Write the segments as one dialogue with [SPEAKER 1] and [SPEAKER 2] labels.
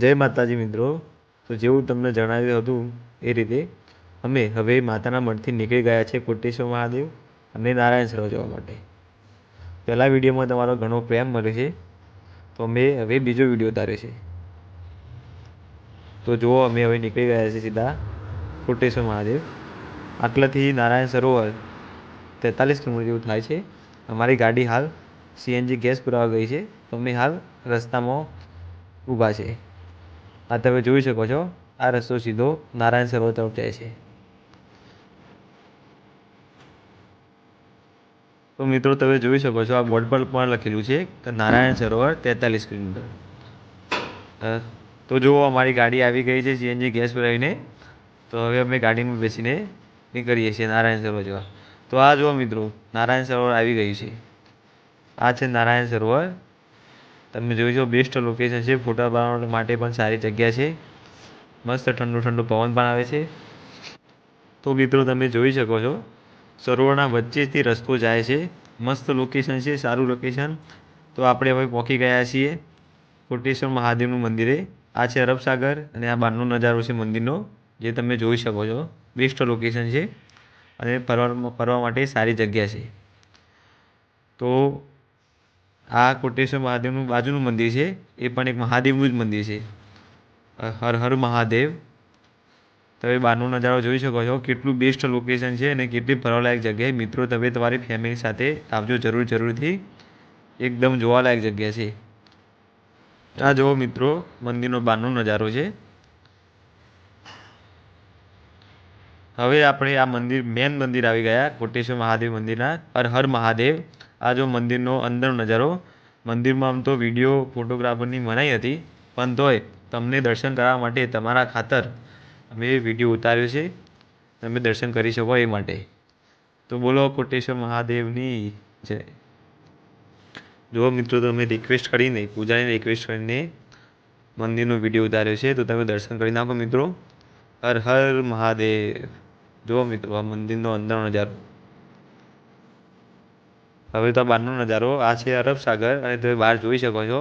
[SPEAKER 1] જય માતાજી મિત્રો. તો જેવું તમને જણાવ્યું હતું એ રીતે અમે હવે માતાના મઠથી નીકળી ગયા છે કોટેશ્વર મહાદેવ અને નારાયણ સરોવર જવા માટે. પહેલા વિડીયોમાં તમારો ઘણો પ્રેમ મળે છે, તો અમે હવે બીજો વિડીયો ઉતાર્યો છે. તો જુઓ, અમે હવે નીકળી ગયા છે સીધા કોટેશ્વર મહાદેવ. આટલાથી નારાયણ સરોવર 43 કિલોમીટર જેવું થાય છે. અમારી ગાડી હાલ સીએનજી ગેસ પુરાવા ગઈ છે, તો અમે હાલ રસ્તામાં ઊભા છે. આ તમે જોઈ શકો છો, આ રસ્તો સીધો નારાયણ સરોવર તરફ જાય છે. તો મિત્રો તમે જોઈ શકો છો, આ બોર્ડ પર પણ લખેલું છે કે નારાયણ સરોવર 43 કિલોમીટર. તો જુઓ, અમારી ગાડી આવી ગઈ છે સીએનજી ગેસ પુરાવીને. તો હવે અમે ગાડીમાં બેસીને નીકળીએ છીએ નારાયણ સરોવર જવા. તો આ જુઓ મિત્રો, નારાયણ સરોવર આવી ગયું છે. આ છે નારાયણ સરોવર. તમે જોઈ છો, બેસ્ટ લોકેશન છે, ફોટા પાડવા માટે પણ સારી જગ્યા છે. મસ્ત ઠંડુ ઠંડુ પવન પણ આવે છે. તો મિત્રો તમે જોઈ શકો છો, સરોવરના વચ્ચેથી રસ્તો જાય છે. મસ્ત લોકેશન છે, સારું લોકેશન. તો આપણે હવે પહોંચી ગયા છીએ કોટેશ્વર મહાદેવનું મંદિરે. આ છે અરબ સાગર અને આ બહારનો નજારો છે મંદિરનો, જે તમે જોઈ શકો છો. બેસ્ટ લોકેશન છે અને ફરવા માટે સારી જગ્યા છે. તો આ કોટેશ્વર મહાદેવનું બાજુનું મંદિર છે, એ પણ એક મહાદેવનું જ મંદિર છે. હર હર મહાદેવ. તમે બહારનો નજારો જોઈ શકો છો, કેટલું બેસ્ટ લોકેશન છે અને કેટલી ફરવાલાયક જગ્યાએ. મિત્રો તમે તમારી ફેમિલી સાથે આવજો જરૂરથી. એકદમ જોવાલાયક જગ્યા છે. આ જુઓ મિત્રો, મંદિરનો બહારનો નજારો છે. હવે આપણે આ મેન મંદિર આવી ગયા, કોટેશ્વર મહાદેવ મંદિરના. હર હર મહાદેવ. આ જો મંદિરનો અંદરનો નજારો. મંદિરમાં આમ તો વિડીયો ફોટોગ્રાફરની મનાઈ હતી, પણ તોય તમને દર્શન કરવા માટે તમારા ખાતર અમે વિડીયો ઉતાર્યો છે. તમે દર્શન કરી શકો એ માટે. તો બોલો કોટેશ્વર મહાદેવની જય. જો મિત્રો, તમે રિક્વેસ્ટ કરીને, પૂજાની રિક્વેસ્ટ કરીને મંદિરનો વિડીયો ઉતાર્યો છે, તો તમે દર્શન કરી નાખો મિત્રો. હર હર મહાદેવ. જુઓ મિત્રો, આ મંદિરનો અંદરનો નજારો. હવે તો બહારનો નજારો. આ છે અરબ સાગર અને તમે બહાર જોઈ શકો છો.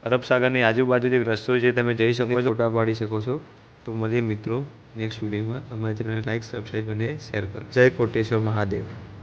[SPEAKER 1] અરબ સાગરની આજુબાજુ જે રસ્તો છે, તમે જઈ શકો છો, ફોટા પાડી શકો છો. તો મળીએ મિત્રો નેક્સ્ટ વિડીયોમાં. અમારી ચેનલને લાઈક, સબસ્ક્રાઈબ અને શેર કરો. જય કોટેશ્વર મહાદેવ.